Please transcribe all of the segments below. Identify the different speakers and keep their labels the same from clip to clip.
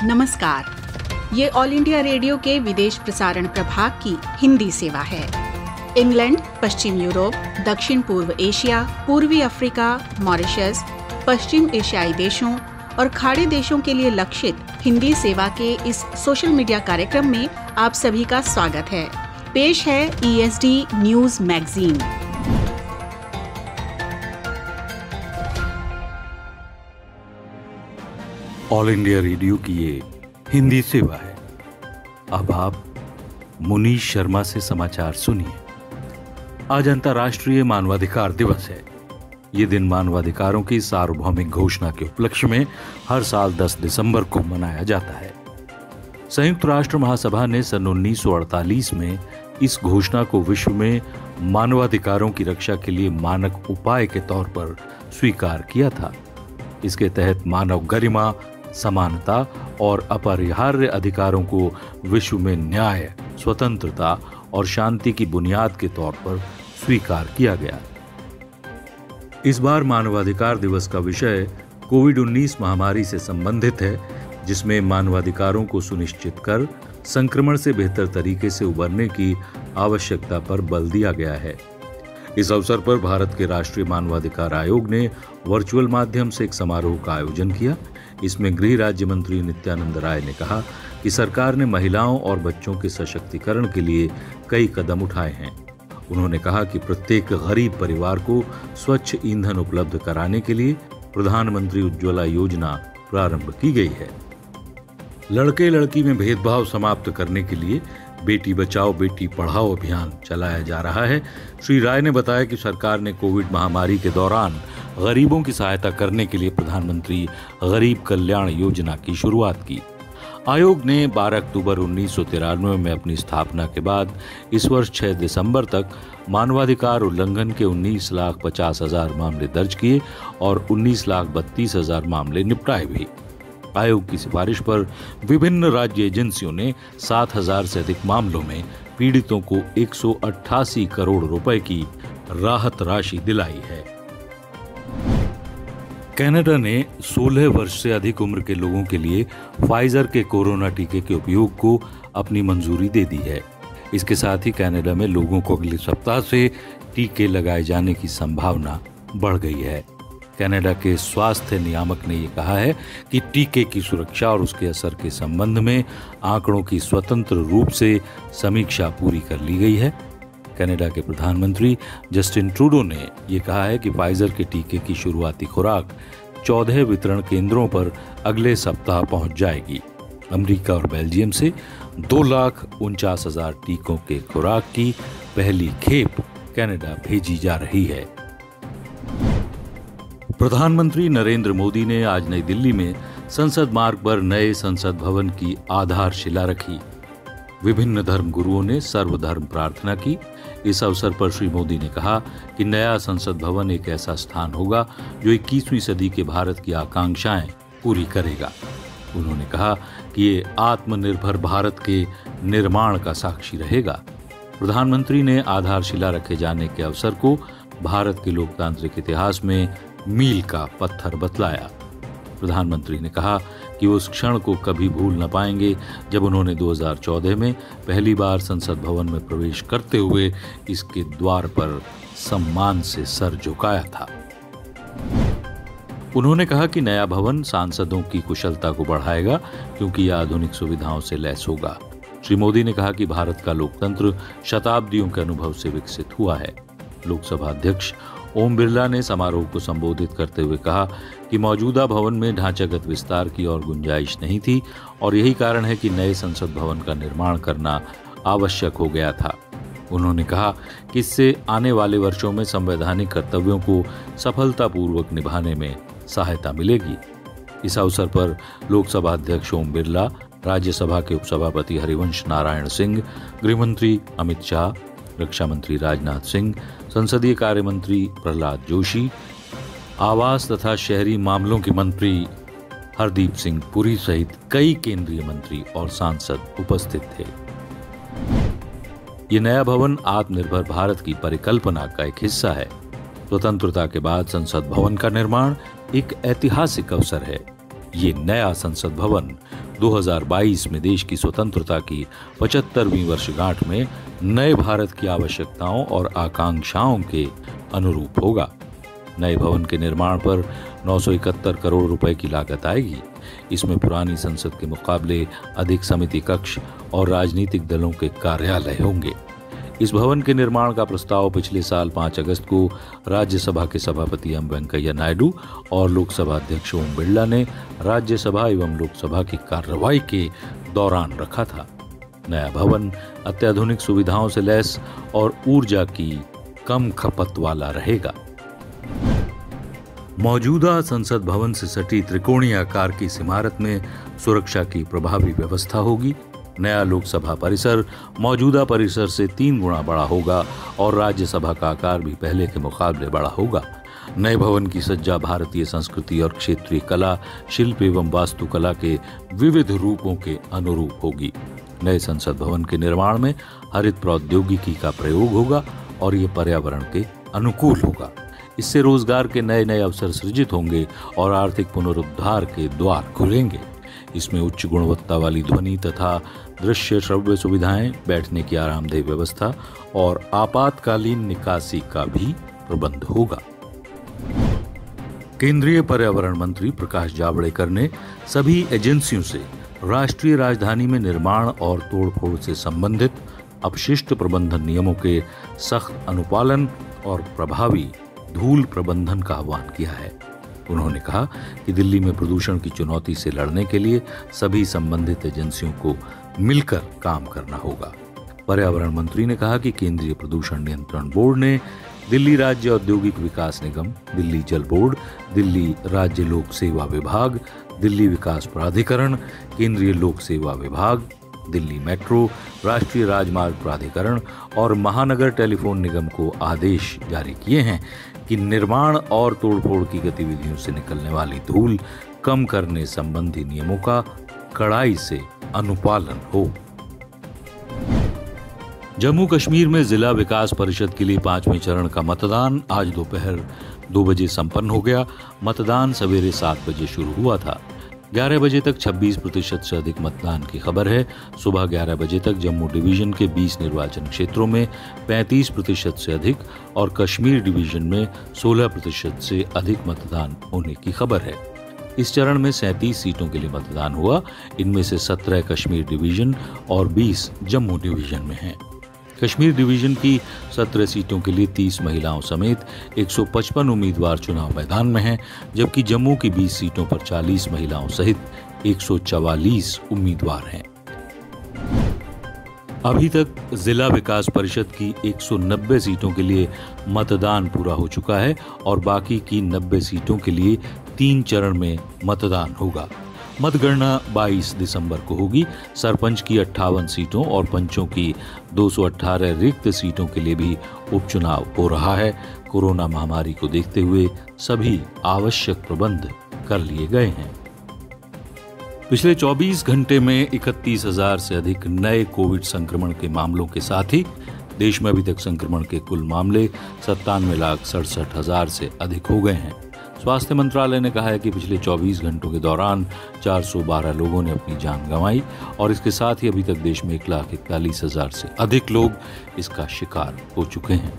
Speaker 1: नमस्कार, ये all India radio के विदेश प्रसारण प्रभाग की हिंदी सेवा है। इंग्लैंड, पश्चिम यूरोप, दक्षिण पूर्व एशिया, पूर्वी अफ्रीका, मॉरिशस, पश्चिम एशियाई देशों और खाड़ी देशों के लिए लक्षित हिंदी सेवा के इस सोशल मीडिया कार्यक्रम में आप सभी का स्वागत है। पेश है ESD news magazine.
Speaker 2: All India radio की ये हिंदी सेवा है। अब आप मुनीश शर्मा से समाचार सुनिए। आज अंतर्राष्ट्रीय मानवाधिकार दिवस है। ये दिन मानवाधिकारों की सार्वभौमिक घोषणा के उपलक्ष्य में हर साल 10 दिसंबर को मनाया जाता है। संयुक्त राष्ट्र महासभा ने सन 1948 में इस घोषणा को विश्व में मानवाधिकारों की रक्षा के लिए मानक उपाय के तौर पर स्वीकार किया था। इसके तहत मानव गरिमा, समानता और अपरिहार्य अधिकारों को विश्व में न्याय, स्वतंत्रता और शांति की बुनियाद के तौर पर स्वीकार किया गया। इस बार मानवाधिकार दिवस का विषय कोविड-19 महामारी से संबंधित है, जिसमें मानवाधिकारों को सुनिश्चित कर संक्रमण से बेहतर तरीके से उबरने की आवश्यकता पर बल दिया गया है। इस अवसर पर भारत के राष्ट्रीय मानवाधिकार आयोग ने वर्चुअल माध्यम से एक समारोह का आयोजन किया। इसमें गृह राज्य मंत्री नित्यानंद राय ने कहा कि सरकार ने महिलाओं और बच्चों के सशक्तिकरण के लिए कई कदम उठाए हैं। उन्होंने कहा कि प्रत्येक गरीब परिवार को स्वच्छ ईंधन उपलब्ध कराने के लिए प्रधानमंत्री उज्ज्वला योजना प्रारंभ की गई है। लड़के लड़की में भेदभाव समाप्त करने के लिए बेटी बचाओ बेटी पढ़ाओ अभियान चलाया जा रहा है। श्री राय ने बताया कि सरकार ने कोविड महामारी के दौरान गरीबों की सहायता करने के लिए प्रधानमंत्री गरीब कल्याण योजना की शुरुआत की। आयोग ने 12 अक्टूबर 1993 में अपनी स्थापना के बाद इस वर्ष 6 दिसंबर तक मानवाधिकार उल्लंघन के 19,50,000 मामले दर्ज किए और 19,32,000 मामले निपटाए भी। आयोग की सिफारिश पर विभिन्न राज्य एजेंसियों ने 7,000 से अधिक मामलों में पीड़ितों को 188 करोड़ रुपए की राहत राशि दिलाई है। कनाडा ने 16 वर्ष से अधिक उम्र के लोगों के लिए फाइजर के कोरोना टीके के उपयोग को अपनी मंजूरी दे दी है। इसके साथ ही कनाडा में लोगों को अगले सप्ताह से टीके लगाए जाने की संभावना बढ़ गई है। कनाडा के स्वास्थ्य नियामक ने यह कहा है कि टीके की सुरक्षा और उसके असर के संबंध में आंकड़ों की स्वतंत्र रूप से समीक्षा पूरी कर ली गई है। कनाडा के प्रधानमंत्री जस्टिन ट्रूडो ने यह कहा है कि फाइजर के टीके की शुरुआती खुराक 14 वितरण केंद्रों पर अगले सप्ताह पहुंच जाएगी। अमेरिका और बेल्जियम से 2,49,000 टीकों के खुराक की पहली खेप कनाडा भेजी जा रही है। प्रधानमंत्री नरेंद्र मोदी ने आज नई दिल्ली में संसद मार्ग पर नए संसद भवन की आधारशिला रखी। विभिन्न धर्म गुरुओं ने सर्वधर्म प्रार्थना की। इस अवसर पर श्री मोदी ने कहा कि नया संसद भवन एक ऐसा स्थान होगा जो 21वीं सदी के भारत की आकांक्षाएं पूरी करेगा। उन्होंने कहा कि ये आत्मनिर्भर भारत के निर्माण का साक्षी रहेगा। प्रधानमंत्री ने आधारशिला रखे जाने के अवसर को भारत के लोकतांत्रिक इतिहास में मील का पत्थर बतलाया। प्रधानमंत्री ने कहा कि वो उस क्षण को कभी भूल न पाएंगे जब उन्होंने 2014 में पहली बार संसद भवन में प्रवेश करते हुए इसके द्वार पर सम्मान से सर झुकाया था। उन्होंने कहा कि नया भवन सांसदों की कुशलता को बढ़ाएगा क्योंकि यह आधुनिक सुविधाओं से लैस होगा। श्री मोदी ने कहा कि भारत का लोकतंत्र शताब्दियों के अनुभव से विकसित हुआ है। लोकसभा अध्यक्ष ओम बिरला ने समारोह को संबोधित करते हुए कहा कि मौजूदा भवन में ढांचागत विस्तार की और गुंजाइश नहीं थी और यही कारण है कि नए संसद भवन का निर्माण करना आवश्यक हो गया था। उन्होंने कहा कि इससे आने वाले वर्षों में संवैधानिक कर्तव्यों को सफलतापूर्वक निभाने में सहायता मिलेगी। इस अवसर पर लोकसभा अध्यक्ष ओम बिरला, राज्यसभा के उपसभापति हरिवंश नारायण सिंह, गृहमंत्री अमित शाह, रक्षा मंत्री राजनाथ सिंह, संसदीय कार्य मंत्री प्रहलाद जोशी, आवास तथा शहरी मामलों के मंत्री हरदीप सिंह पुरी सहित कई केंद्रीय मंत्री और सांसद उपस्थित थे। ये नया भवन आत्मनिर्भर भारत की परिकल्पना का एक हिस्सा है। स्वतंत्रता के बाद संसद भवन का निर्माण एक ऐतिहासिक अवसर है। ये नया संसद भवन 2022 में देश की स्वतंत्रता की 75वीं वर्षगांठ में नए भारत की आवश्यकताओं और आकांक्षाओं के अनुरूप होगा। नए भवन के निर्माण पर 971 करोड़ रुपए की लागत आएगी। इसमें पुरानी संसद के मुकाबले अधिक समिति कक्ष और राजनीतिक दलों के कार्यालय होंगे। इस भवन के निर्माण का प्रस्ताव पिछले साल 5 अगस्त को राज्यसभा के सभापति एम वेंकैया नायडू और लोकसभा अध्यक्ष ओम बिरला ने राज्यसभा एवं लोकसभा की कार्रवाई के दौरान रखा था। नया भवन अत्याधुनिक सुविधाओं से लैस और ऊर्जा की कम खपत वाला रहेगा। मौजूदा संसद भवन से सटी त्रिकोणीय आकार की इस इमारत में सुरक्षा की प्रभावी व्यवस्था होगी। नया लोकसभा परिसर मौजूदा परिसर से 3 गुना बड़ा होगा और राज्यसभा का आकार भी पहले के मुकाबले बड़ा होगा। नए भवन की सज्जा भारतीय संस्कृति और क्षेत्रीय कला, शिल्प एवं वास्तुकला के विविध रूपों के अनुरूप होगी। नए संसद भवन के निर्माण में हरित प्रौद्योगिकी का प्रयोग होगा और ये पर्यावरण के अनुकूल होगा। इससे रोजगार के नए नए अवसर सृजित होंगे और आर्थिक पुनरुद्धार के द्वार खुलेंगे। इसमें उच्च गुणवत्ता वाली ध्वनि तथा दृश्य श्रव्य सुविधाएं, बैठने की आरामदेह व्यवस्था और आपातकालीन निकासी का भी प्रबंध होगा। केंद्रीय पर्यावरण मंत्री प्रकाश जावड़ेकर ने सभी एजेंसियों से राष्ट्रीय राजधानी में निर्माण और तोड़फोड़ से संबंधित अपशिष्ट प्रबंधन नियमों के सख्त अनुपालन और प्रभावी धूल प्रबंधन का आह्वान किया है। उन्होंने कहा कि दिल्ली में प्रदूषण की चुनौती से लड़ने के लिए सभी संबंधित एजेंसियों को मिलकर काम करना होगा। पर्यावरण मंत्री ने कहा कि केंद्रीय प्रदूषण नियंत्रण बोर्ड ने दिल्ली राज्य औद्योगिक विकास निगम, दिल्ली जल बोर्ड, दिल्ली राज्य लोक सेवा विभाग, दिल्ली विकास प्राधिकरण, केंद्रीय लोक सेवा विभाग, दिल्ली मेट्रो, राष्ट्रीय राजमार्ग प्राधिकरण और महानगर टेलीफोन निगम को आदेश जारी किए हैं कि निर्माण और तोड़फोड़ की गतिविधियों से निकलने वाली धूल कम करने संबंधी नियमों का कड़ाई से अनुपालन हो। जम्मू कश्मीर में जिला विकास परिषद के लिए 5वें चरण का मतदान आज दोपहर 2 बजे संपन्न हो गया। मतदान सवेरे 7 बजे शुरू हुआ था। 11 बजे तक 26% से अधिक मतदान की खबर है। सुबह 11 बजे तक जम्मू डिवीजन के 20 निर्वाचन क्षेत्रों में 35% से अधिक और कश्मीर डिवीजन में 16% से अधिक मतदान होने की खबर है। इस चरण में 37 सीटों के लिए मतदान हुआ। इनमें से 17 कश्मीर डिवीजन और 20 जम्मू डिवीजन में हैं। कश्मीर डिवीजन की 17 सीटों के लिए 30 महिलाओं समेत 155 उम्मीदवार चुनाव मैदान में हैं, जबकि जम्मू की 20 सीटों पर 40 महिलाओं सहित 144 उम्मीदवार हैं। अभी तक जिला विकास परिषद की 190 सीटों के लिए मतदान पूरा हो चुका है और बाकी की 90 सीटों के लिए 3 चरण में मतदान होगा। मतगणना 22 दिसंबर को होगी। सरपंच की 58 सीटों और पंचों की 218 रिक्त सीटों के लिए भी उपचुनाव हो रहा है। कोरोना महामारी को देखते हुए सभी आवश्यक प्रबंध कर लिए गए हैं। पिछले 24 घंटे में 31,000 से अधिक नए कोविड संक्रमण के मामलों के साथ ही देश में अभी तक संक्रमण के कुल मामले 97,67,000 से अधिक हो गए हैं। स्वास्थ्य मंत्रालय ने कहा है कि पिछले 24 घंटों के दौरान 412 लोगों ने अपनी जान गंवाई और इसके साथ ही अभी तक देश में 1,41,000 से अधिक लोग इसका शिकार हो चुके हैं।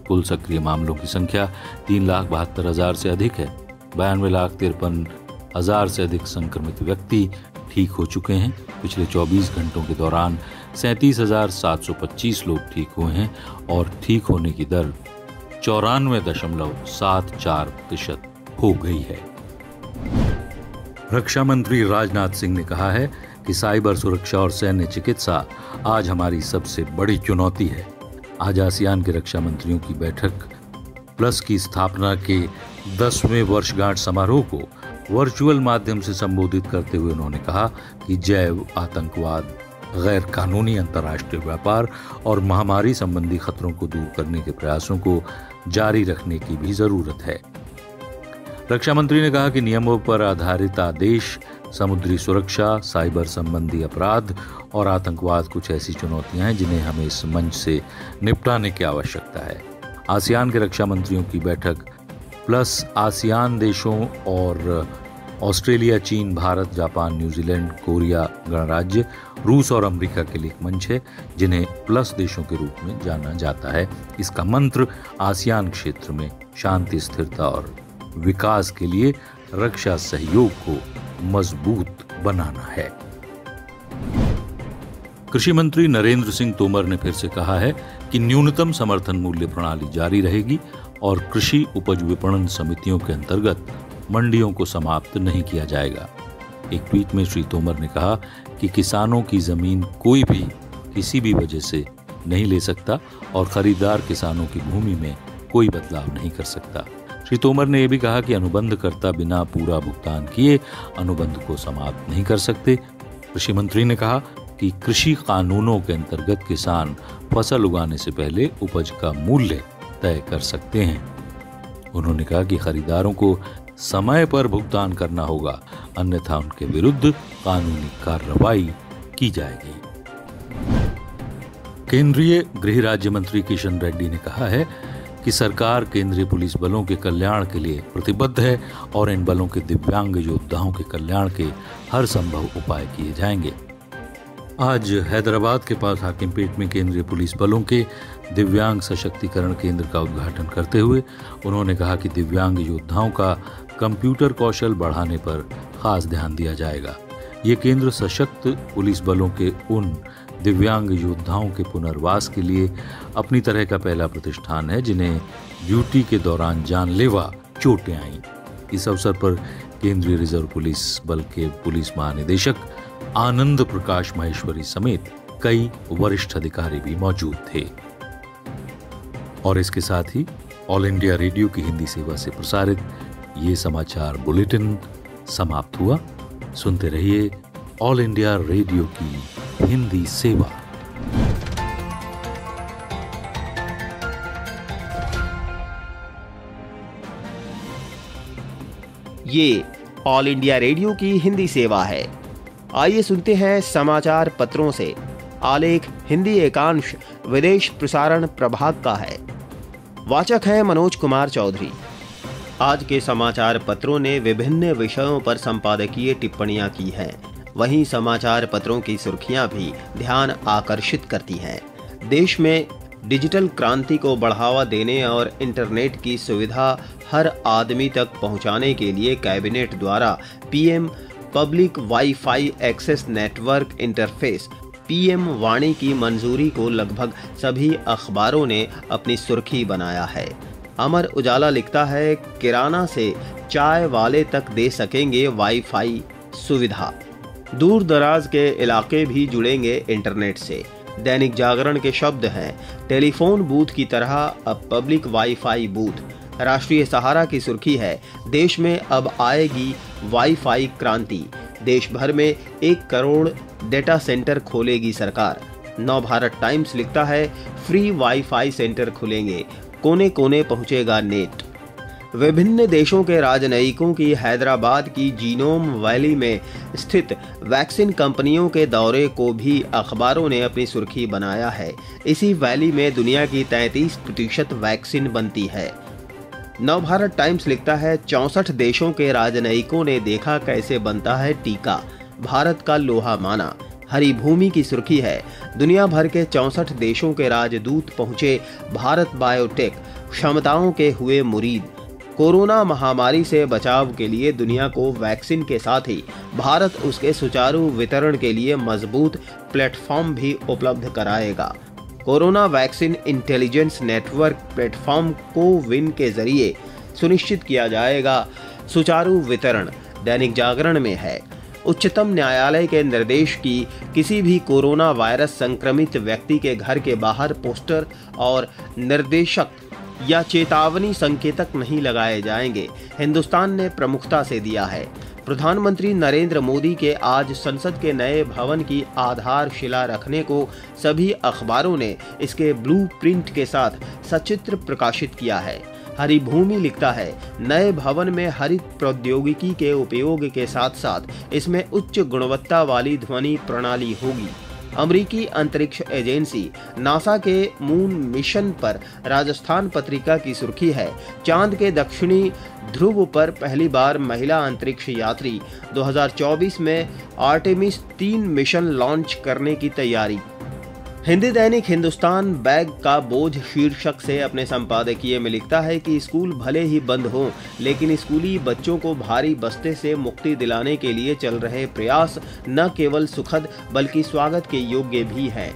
Speaker 2: कुल सक्रिय मामलों की संख्या 3,72,000 से अधिक है। 92,53,000 से अधिक संक्रमित व्यक्ति ठीक हो चुके हैं। पिछले 24 घंटों के दौरान 37,725 लोग ठीक हुए हैं और ठीक होने की दर 94.74% हो गई है। रक्षा मंत्री राजनाथ सिंह ने कहा है कि साइबर सुरक्षा और सैन्य चिकित्सा आज हमारी सबसे बड़ी चुनौती है। आज आसियान के रक्षा मंत्रियों की बैठक प्लस की स्थापना के 10वें वर्षगांठ समारोह को वर्चुअल माध्यम से संबोधित करते हुए उन्होंने कहा कि जैव आतंकवाद, गैर कानूनी अंतर्राष्ट्रीय व्यापार और महामारी संबंधी खतरों को दूर करने के प्रयासों को जारी रखने की भी जरूरत है। रक्षा मंत्री ने कहा कि नियमों पर आधारित आदेश, समुद्री सुरक्षा, साइबर संबंधी अपराध और आतंकवाद कुछ ऐसी चुनौतियां हैं जिन्हें हमें इस मंच से निपटाने की आवश्यकता है। आसियान के रक्षा मंत्रियों की बैठक प्लस आसियान देशों और ऑस्ट्रेलिया, चीन, भारत, जापान, न्यूजीलैंड, कोरिया गणराज्य, रूस और अमेरिका के लिए एक मंच है जिन्हें प्लस देशों के रूप में जाना जाता है। इसका मंत्र आसियान क्षेत्र में शांति, स्थिरता और विकास के लिए रक्षा सहयोग को मजबूत बनाना है। कृषि मंत्री नरेंद्र सिंह तोमर ने फिर से कहा है कि न्यूनतम समर्थन मूल्य प्रणाली जारी रहेगी और कृषि उपज विपणन समितियों के अंतर्गत मंडियों को समाप्त नहीं किया जाएगा। एक ट्वीट में श्री तोमर ने कहा कि किसानों की जमीन कोई भी किसी भी वजह से नहीं ले सकता और खरीदार किसानों की भूमि में कोई बदलाव नहीं कर सकता। श्री तोमर ने यह भी कहा कि अनुबंधकर्ता बिना पूरा भुगतान किए अनुबंध को समाप्त नहीं कर सकते। कृषि मंत्री ने कहा कि कृषि कानूनों के अंतर्गत किसान फसल उगाने से पहले उपज का मूल्य तय कर सकते हैं। उन्होंने कहा कि खरीदारों को समय पर भुगतान करना होगा, अन्यथा उनके विरुद्ध कानूनी कार्रवाई की जाएगी। केंद्रीय गृह राज्य मंत्री किशन रेड्डी ने कहा है कि सरकार केंद्रीय पुलिस बलों के कल्याण के लिए प्रतिबद्ध है और इन बलों के दिव्यांग योद्धाओं के कल्याण के हर संभव उपाय किए जाएंगे। आज हैदराबाद के पास हाकिमपेट में केंद्रीय पुलिस बलों के दिव्यांग सशक्तिकरण केंद्र का उद्घाटन करते हुए उन्होंने कहा कि दिव्यांग योद्धाओं का कंप्यूटर कौशल बढ़ाने पर खास ध्यान दिया जाएगा। ये केंद्र सशक्त पुलिस बलों के उन दिव्यांग योद्धाओं के पुनर्वास के लिए अपनी तरह का पहला प्रतिष्ठान है जिन्हें ड्यूटी के दौरान जानलेवा चोटें आईं। इस अवसर पर केंद्रीय रिजर्व पुलिस बल के पुलिस महानिदेशक आनंद प्रकाश माहेश्वरी समेत कई वरिष्ठ अधिकारी भी मौजूद थे। और इसके साथ ही ऑल इंडिया रेडियो की हिंदी सेवा से प्रसारित ये समाचार बुलेटिन समाप्त हुआ। सुनते रहिए ऑल इंडिया रेडियो की हिंदी सेवा।
Speaker 3: ये ऑल इंडिया रेडियो की हिंदी सेवा है। आइए सुनते हैं समाचार पत्रों से। आलेख हिंदी एकांश विदेश प्रसारण प्रभाग का है। वाचक हैं मनोज कुमार चौधरी। आज के समाचार पत्रों ने विभिन्न विषयों पर संपादकीय टिप्पणियां की हैं। वहीं समाचार पत्रों की सुर्खियां भी ध्यान आकर्षित करती हैं। देश में डिजिटल क्रांति को बढ़ावा देने और इंटरनेट की सुविधा हर आदमी तक पहुंचाने के लिए कैबिनेट द्वारा PM public WiFi access network interface PM वाणी की मंजूरी को लगभग सभी अखबारों ने अपनी सुर्खी बनाया है। अमर उजाला लिखता है, किराना से चाय वाले तक दे सकेंगे वाईफाई सुविधा, दूर दराज के इलाके भी जुड़ेंगे इंटरनेट से। दैनिक जागरण के शब्द हैं, टेलीफोन बूथ की तरह अब पब्लिक वाईफाई बूथ। राष्ट्रीय सहारा की सुर्खी है, देश में अब आएगी वाईफाई क्रांति, देश भर में 1 करोड़ डेटा सेंटर खोलेगी सरकार। नवभारत टाइम्स लिखता है, फ्री वाईफाई सेंटर खुलेंगे, कोने कोने पहुंचेगा नेट। विभिन्न देशों के राजनयिकों की हैदराबाद की जीनोम वैली में स्थित वैक्सीन कंपनियों के दौरे को भी अखबारों ने अपनी सुर्खी बनाया है। इसी वैली में दुनिया की 33% वैक्सीन बनती है। नवभारत टाइम्स लिखता है, 64 देशों के राजनयिकों ने देखा कैसे बनता है टीका, भारत का लोहा माना। हरी भूमि की सुर्खी है, दुनिया भर के 64 देशों के राजदूत पहुंचे भारत बायोटेक क्षमताओं के हुए मुरीद। कोरोना महामारी से बचाव के लिए दुनिया को वैक्सीन के साथ ही भारत उसके सुचारू वितरण के लिए मजबूत प्लेटफॉर्म भी उपलब्ध कराएगा। Corona vaccine intelligence network platform CoWIN के जरिए सुनिश्चित किया जाएगा सुचारू वितरण। दैनिक जागरण में है, उच्चतम न्यायालय के निर्देश की किसी भी कोरोना वायरस संक्रमित व्यक्ति के घर के बाहर पोस्टर और निर्देशक या चेतावनी संकेतक नहीं लगाए जाएंगे। हिंदुस्तान ने प्रमुखता से दिया है। प्रधानमंत्री नरेंद्र मोदी के आज संसद के नए भवन की आधारशिला रखने को सभी अखबारों ने इसके ब्लूप्रिंट के साथ सचित्र प्रकाशित किया है। हरी भूमि लिखता है, नए भवन में हरित प्रौद्योगिकी के उपयोग के साथ साथ इसमें उच्च गुणवत्ता वाली ध्वनि प्रणाली होगी। अमेरिकी अंतरिक्ष एजेंसी नासा के मून मिशन पर राजस्थान पत्रिका की सुर्खी है, चांद के दक्षिणी ध्रुव पर पहली बार महिला अंतरिक्ष यात्री। 2024 में आर्टेमिस 3 मिशन लॉन्च करने की तैयारी। हिंदी दैनिक हिंदुस्तान बैग का बोझ शीर्षक से अपने संपादकीय में लिखता है कि स्कूल भले ही बंद हों, लेकिन स्कूली बच्चों को भारी बस्ते से मुक्ति दिलाने के लिए चल रहे प्रयास न केवल सुखद बल्कि स्वागत के योग्य भी हैं।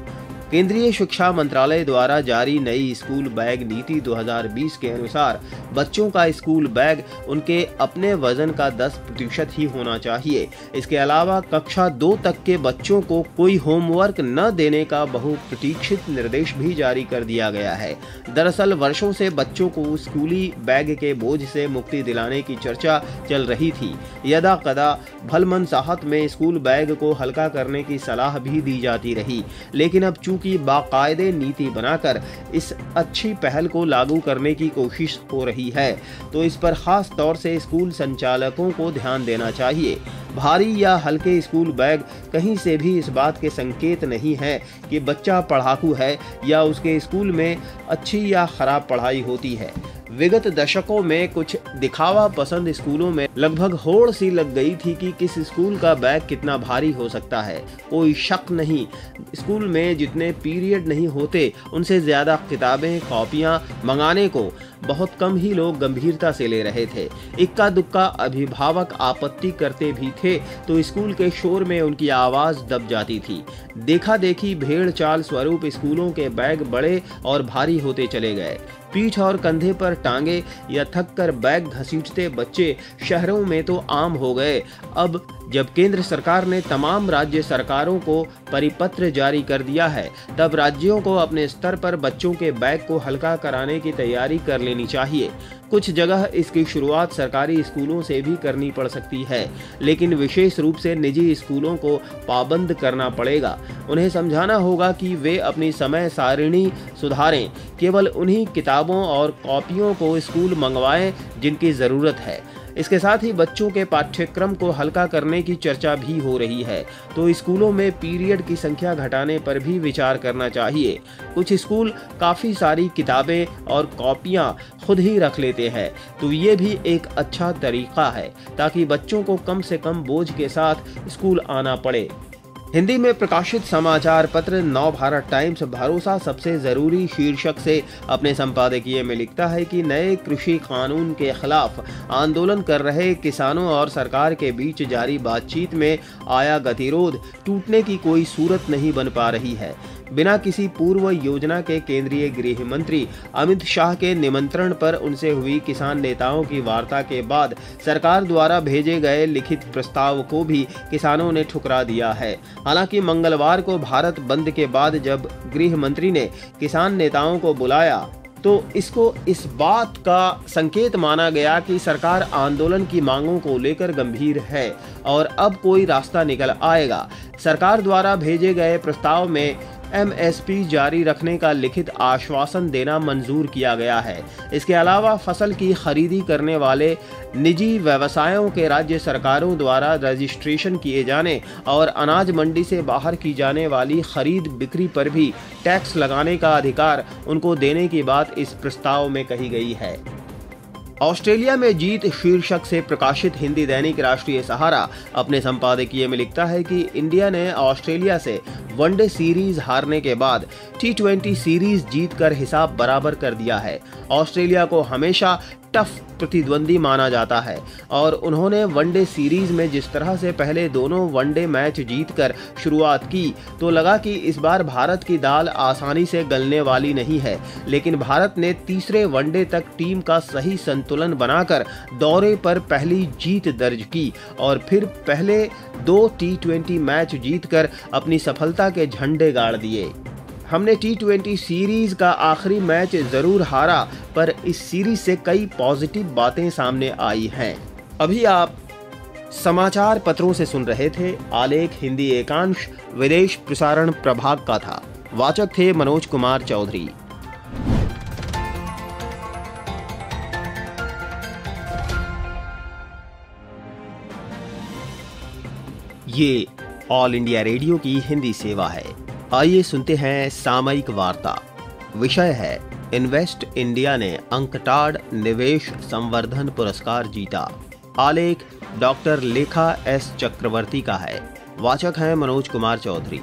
Speaker 3: केंद्रीय शिक्षा मंत्रालय द्वारा जारी नई स्कूल बैग नीति 2020 के अनुसार बच्चों का स्कूल बैग उनके अपने वजन का 10% ही होना चाहिए। इसके अलावा कक्षा 2 तक के बच्चों को कोई होमवर्क न देने का बहुप्रतीक्षित निर्देश भी जारी कर दिया गया है। दरअसल वर्षों से बच्चों को स्कूली बैग के बोझ से मुक्ति दिलाने की चर्चा चल रही थी। यदा कदा भलमनसाहत में स्कूल बैग को हल्का करने की सलाह भी दी जाती रही, लेकिन अब की बाकायदे नीति बनाकर इस अच्छी पहल को लागू करने की कोशिश हो रही है, तो इस पर खास तौर से स्कूल संचालकों को ध्यान देना चाहिए। भारी या हल्के स्कूल बैग कहीं से भी इस बात के संकेत नहीं है कि बच्चा पढ़ाकू है या उसके स्कूल में अच्छी या खराब पढ़ाई होती है। विगत दशकों में कुछ दिखावा पसंद स्कूलों में लगभग होड़ सी लग गई थी कि किस स्कूल का बैग कितना भारी हो सकता है। कोई शक नहीं, स्कूल में जितने पीरियड नहीं होते उनसे ज्यादा किताबें कॉपियां मंगाने को बहुत कम ही लोग गंभीरता से ले रहे थे। इक्का दुक्का अभिभावक आपत्ति करते भी थे तो स्कूल के शोर में उनकी आवाज दब जाती थी। देखा देखी भेड़ चाल स्वरूप स्कूलों के बैग बड़े और भारी होते चले गए। पीठ और कंधे पर टांगे या थक कर बैग घसीटते बच्चे शहरों में तो आम हो गए। अब जब केंद्र सरकार ने तमाम राज्य सरकारों को परिपत्र जारी कर दिया है, तब राज्यों को अपने स्तर पर बच्चों के बैग को हल्का कराने की तैयारी कर लेनी चाहिए। कुछ जगह इसकी शुरुआत सरकारी स्कूलों से भी करनी पड़ सकती है, लेकिन विशेष रूप से निजी स्कूलों को पाबंद करना पड़ेगा। उन्हें समझाना होगा कि वे अपनी समय सारिणी सुधारें, केवल उन्हीं किताबों और कॉपियों को स्कूल मंगवाएं जिनकी ज़रूरत है। इसके साथ ही बच्चों के पाठ्यक्रम को हल्का करने की चर्चा भी हो रही है, तो स्कूलों में पीरियड की संख्या घटाने पर भी विचार करना चाहिए। कुछ स्कूल काफ़ी सारी किताबें और कॉपियां खुद ही रख लेते हैं, तो ये भी एक अच्छा तरीका है ताकि बच्चों को कम से कम बोझ के साथ स्कूल आना पड़े। हिंदी में प्रकाशित समाचार पत्र नवभारत टाइम्स भरोसा सबसे जरूरी शीर्षक से अपने संपादकीय में लिखता है कि नए कृषि कानून के खिलाफ आंदोलन कर रहे किसानों और सरकार के बीच जारी बातचीत में आया गतिरोध टूटने की कोई सूरत नहीं बन पा रही है। बिना किसी पूर्व योजना के केंद्रीय गृह मंत्री अमित शाह के निमंत्रण पर उनसे हुई किसान नेताओं की वार्ता के बाद सरकार द्वारा भेजे गए लिखित प्रस्ताव को भी किसानों ने ठुकरा दिया है। हालांकि मंगलवार को भारत बंद के बाद जब गृह मंत्री ने किसान नेताओं को बुलाया तो इसको इस बात का संकेत माना गया कि सरकार आंदोलन की मांगों को लेकर गंभीर है और अब कोई रास्ता निकल आएगा। सरकार द्वारा भेजे गए प्रस्ताव में एमएसपी जारी रखने का लिखित आश्वासन देना मंजूर किया गया है। इसके अलावा फसल की खरीदी करने वाले निजी व्यवसायों के राज्य सरकारों द्वारा रजिस्ट्रेशन किए जाने और अनाज मंडी से बाहर की जाने वाली खरीद बिक्री पर भी टैक्स लगाने का अधिकार उनको देने की बात इस प्रस्ताव में कही गई है। ऑस्ट्रेलिया में जीत शीर्षक से प्रकाशित हिंदी दैनिक राष्ट्रीय सहारा अपने संपादकीय में लिखता है कि इंडिया ने ऑस्ट्रेलिया से वनडे सीरीज हारने के बाद T20 सीरीज जीतकर हिसाब बराबर कर दिया है। ऑस्ट्रेलिया को हमेशा टफ प्रतिद्वंदी माना जाता है और उन्होंने वनडे सीरीज में जिस तरह से पहले दोनों वनडे मैच जीतकर शुरुआत की तो लगा कि इस बार भारत की दाल आसानी से गलने वाली नहीं है, लेकिन भारत ने तीसरे वनडे तक टीम का सही संतुलन बनाकर दौरे पर पहली जीत दर्ज की और फिर पहले 2 T20 मैच जीतकर अपनी सफलता के झंडे गाड़ दिए। हमने T20 सीरीज का आखिरी मैच जरूर हारा, पर इस सीरीज से कई पॉजिटिव बातें सामने आई हैं। अभी आप समाचार पत्रों से सुन रहे थे। आलेख हिंदी एकांश विदेश प्रसारण प्रभाग का था। वाचक थे मनोज कुमार चौधरी। ये ऑल इंडिया रेडियो की हिंदी सेवा है। आइए सुनते हैं सामयिक वार्ता। विषय है इन्वेस्ट इंडिया ने अंकटाड निवेश संवर्धन पुरस्कार जीता। आलेख डॉक्टर लेखा एस चक्रवर्ती का है। वाचक हैं मनोज कुमार चौधरी।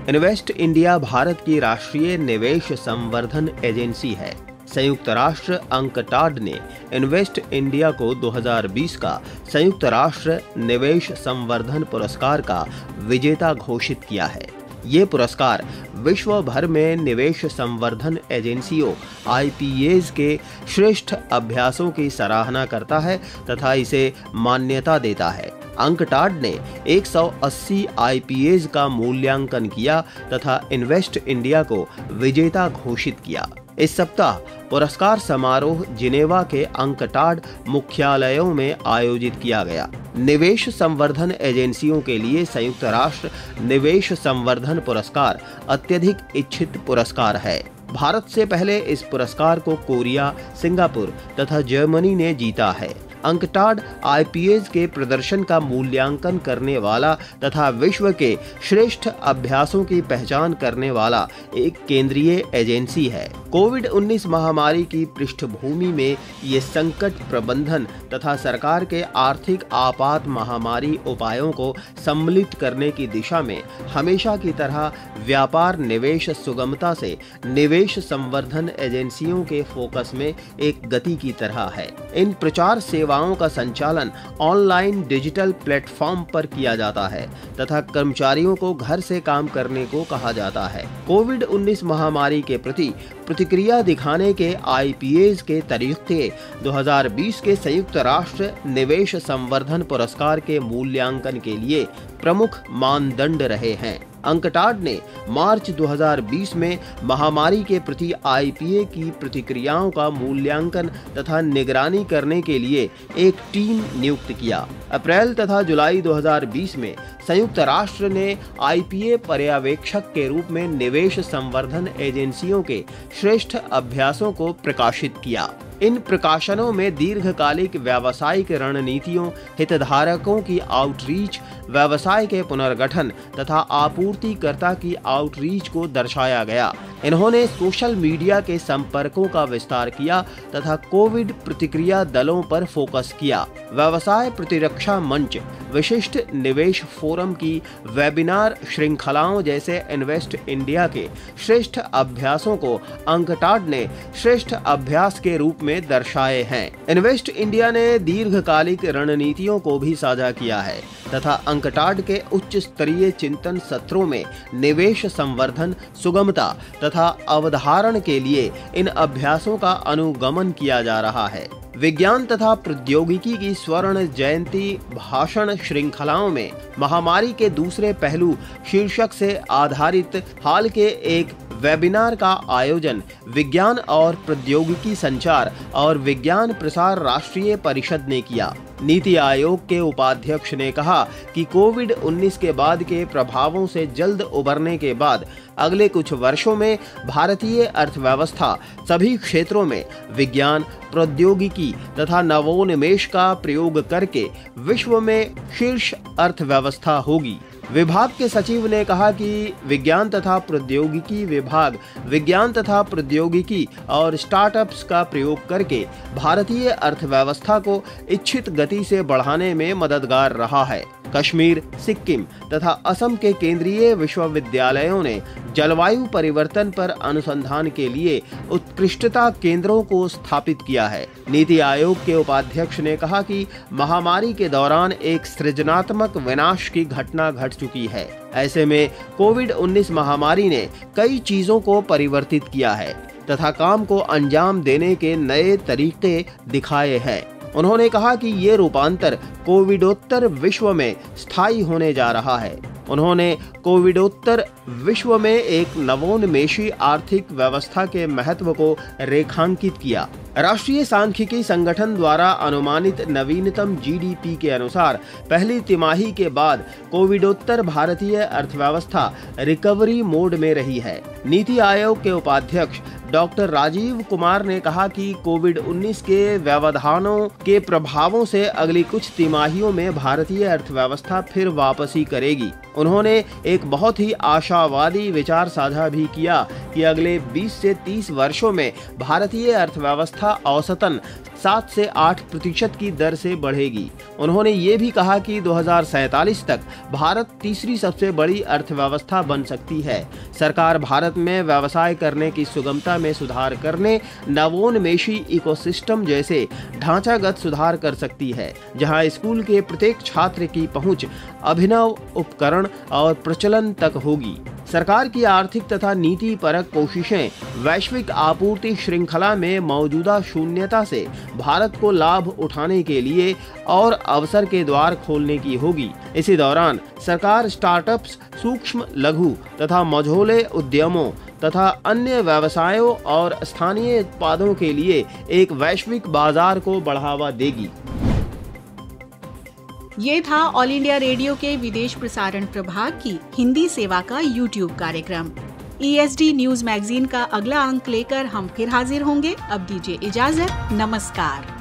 Speaker 3: इन्वेस्ट इंडिया भारत की राष्ट्रीय निवेश संवर्धन एजेंसी है। संयुक्त राष्ट्र अंकटाड ने इन्वेस्ट इंडिया को 2020 का संयुक्त राष्ट्र निवेश संवर्धन पुरस्कार का विजेता घोषित किया है। ये पुरस्कार विश्व भर में निवेश संवर्धन एजेंसियों IPAs के श्रेष्ठ अभ्यासों की सराहना करता है तथा इसे मान्यता देता है। अंकटाड ने 180 IPAs का मूल्यांकन किया तथा इन्वेस्ट इंडिया को विजेता घोषित किया। इस सप्ताह पुरस्कार समारोह जिनेवा के अंकटाड मुख्यालयों में आयोजित किया गया। निवेश संवर्धन एजेंसियों के लिए संयुक्त राष्ट्र निवेश संवर्धन पुरस्कार अत्यधिक इच्छित पुरस्कार है। भारत से पहले इस पुरस्कार को कोरिया, सिंगापुर तथा जर्मनी ने जीता है। अंकटाड IPAs के प्रदर्शन का मूल्यांकन करने वाला तथा विश्व के श्रेष्ठ अभ्यासों की पहचान करने वाला एक केंद्रीय एजेंसी है। कोविड-19 महामारी की पृष्ठभूमि में ये संकट प्रबंधन तथा सरकार के आर्थिक आपात महामारी उपायों को सम्मिलित करने की दिशा में हमेशा की तरह व्यापार निवेश सुगमता से निवेश संवर्धन एजेंसियों के फोकस में एक गति की तरह है। इन प्रचार सेवाओं का संचालन ऑनलाइन डिजिटल प्लेटफॉर्म पर किया जाता है तथा कर्मचारियों को घर से काम करने को कहा जाता है। कोविड-19 महामारी के प्रति प्रतिक्रिया दिखाने के IPAs के तरीके 2020 के संयुक्त राष्ट्र निवेश संवर्धन पुरस्कार के मूल्यांकन के लिए प्रमुख मानदंड रहे हैं। अंकटाड ने मार्च 2020 में महामारी के प्रति IPA की प्रतिक्रियाओं का मूल्यांकन तथा निगरानी करने के लिए एक टीम नियुक्त किया। अप्रैल तथा जुलाई 2020 में संयुक्त राष्ट्र ने IPA पर्यवेक्षक के रूप में निवेश संवर्धन एजेंसियों के श्रेष्ठ अभ्यासों को प्रकाशित किया। इन प्रकाशनों में दीर्घकालिक व्यावसायिक रणनीतियों, हितधारकों की आउटरीच, व्यवसाय के पुनर्गठन तथा आपूर्तिकर्ता की आउटरीच को दर्शाया गया। इन्होंने सोशल मीडिया के संपर्कों का विस्तार किया तथा कोविड प्रतिक्रिया दलों पर फोकस किया। व्यवसाय प्रतिरक्षा मंच, विशिष्ट निवेश फोरम की वेबिनार श्रृंखलाओं जैसे इन्वेस्ट इंडिया के श्रेष्ठ अभ्यासों को अंकटाड ने श्रेष्ठ अभ्यास के रूप में दर्शाए हैं। इन्वेस्ट इंडिया ने दीर्घकालिक रणनीतियों को भी साझा किया है तथा अंकटाड के उच्च स्तरीय चिंतन सत्रों में निवेश संवर्धन, सुगमता तथा अवधारण के लिए इन अभ्यासों का अनुगमन किया जा रहा है। विज्ञान तथा प्रौद्योगिकी की स्वर्ण जयंती भाषण श्रृंखलाओं में महामारी के दूसरे पहलू शीर्षक से आधारित हाल के एक वेबिनार का आयोजन विज्ञान और प्रौद्योगिकी संचार और विज्ञान प्रसार राष्ट्रीय परिषद ने किया। नीति आयोग के उपाध्यक्ष ने कहा कि कोविड-19 के बाद के प्रभावों से जल्द उबरने के बाद अगले कुछ वर्षों में भारतीय अर्थव्यवस्था सभी क्षेत्रों में विज्ञान, प्रौद्योगिकी तथा नवोन्मेष का प्रयोग करके विश्व में शीर्ष अर्थव्यवस्था होगी। विभाग के सचिव ने कहा कि विज्ञान तथा प्रौद्योगिकी विभाग विज्ञान तथा प्रौद्योगिकी और स्टार्टअप्स का प्रयोग करके भारतीय अर्थव्यवस्था को इच्छित गति से बढ़ाने में मददगार रहा है। कश्मीर, सिक्किम तथा असम के केंद्रीय विश्वविद्यालयों ने जलवायु परिवर्तन पर अनुसंधान के लिए उत्कृष्टता केंद्रों को स्थापित किया है। नीति आयोग के उपाध्यक्ष ने कहा कि महामारी के दौरान एक सृजनात्मक विनाश की घटना घट चुकी है। ऐसे में कोविड-19 महामारी ने कई चीजों को परिवर्तित किया है तथा काम को अंजाम देने के नए तरीके दिखाए हैं। उन्होंने कहा कि ये रूपांतर कोविडोत्तर विश्व में स्थायी होने जा रहा है। उन्होंने कोविडोत्तर विश्व में एक नवोन्मेषी आर्थिक व्यवस्था के महत्व को रेखांकित किया। राष्ट्रीय सांख्यिकी संगठन द्वारा अनुमानित नवीनतम GDP के अनुसार पहली तिमाही के बाद कोविडोत्तर भारतीय अर्थव्यवस्था रिकवरी मोड में रही है। नीति आयोग के उपाध्यक्ष डॉक्टर राजीव कुमार ने कहा कि कोविड-19 के व्यवधानों के प्रभावों से अगली कुछ तिमाहियों में भारतीय अर्थव्यवस्था फिर वापसी करेगी। उन्होंने एक बहुत ही आशावादी विचार साझा भी किया कि अगले 20 से 30 वर्षों में भारतीय अर्थव्यवस्था औसतन 7 से 8% की दर से बढ़ेगी। उन्होंने ये भी कहा कि 2047 तक भारत तीसरी सबसे बड़ी अर्थव्यवस्था बन सकती है। सरकार भारत में व्यवसाय करने की सुगमता में सुधार करने, नवोन्मेषी इकोसिस्टम जैसे ढांचागत सुधार कर सकती है, जहां स्कूल के प्रत्येक छात्र की पहुंच अभिनव उपकरण और प्रचलन तक होगी। सरकार की आर्थिक तथा नीति परक कोशिशें वैश्विक आपूर्ति श्रृंखला में मौजूदा शून्यता से भारत को लाभ उठाने के लिए और अवसर के द्वार खोलने की होगी। इसी दौरान सरकार स्टार्टअप्स, सूक्ष्म, लघु तथा मझोले उद्यमों तथा अन्य व्यवसायों और स्थानीय उत्पादों के लिए एक वैश्विक बाजार को बढ़ावा देगी।
Speaker 1: ये था ऑल इंडिया रेडियो के विदेश प्रसारण प्रभाग की हिंदी सेवा का YouTube कार्यक्रम। ESD न्यूज मैगजीन का अगला अंक लेकर हम फिर हाजिर होंगे। अब दीजिए इजाजत। नमस्कार।